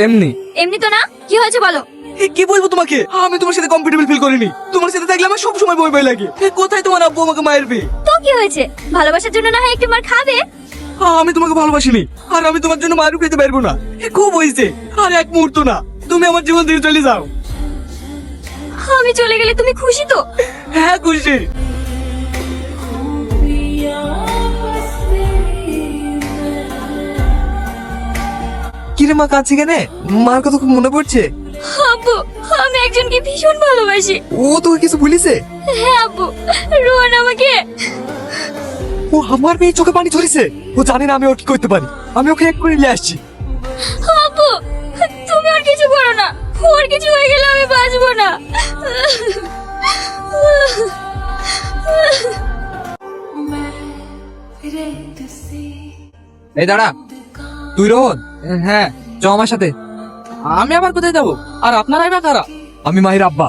এমনি। এমনি তো না, কি হয়েছে বলো। কি বলবো তোমাকে, আমি তোমার সাথে কমফোর্টেবল ফিল করিনি। তোমার সাথে থাকলে আমার সব সময় ভয় ভয় লাগে। কোথায় তোমার আব্বু আমাকে মারবে? তো কি হয়েছে, ভালোবাসার জন্য না হয় একটু মার খাবে। আমি তোমাকে ভালোবাসিনি, আর আমি তোমার জন্য মারও খেতে পারবো না। খুব হয়েছে, আর এক মুহূর্ত না, তুমি আমার জীবন থেকে চলে যাও। আমি চলে গেলে তুমি খুশি তো? হ্যাঁ খুশি। কিরে মা, কাছে কেন? মার কথা খুব মনে পড়ছে। আব্বু, আমি একজনকে ভীষণ ভালোবাসি। ও তোকে কিছু বলিছে? হ্যাঁ আব্বু, রোহন আমাকে। ও আমার মেয়ে চোখে পানি ধরেছে। ও জানে না আমি ওর কি করতে পারি। আমি ওকে এক করে নিয়ে আসছি। আব্বু, তুমি ওর কিছু করো না, ওর কিছু হয়ে গেলে আমি বাঁচবো না। এই দাঁড়া, তুই রোহন? হ্যাঁ, চ আমার সাথে। আমি আবার কোথায় যাবো? আর আপনারাই বা কারা? আমি মাহির আব্বা।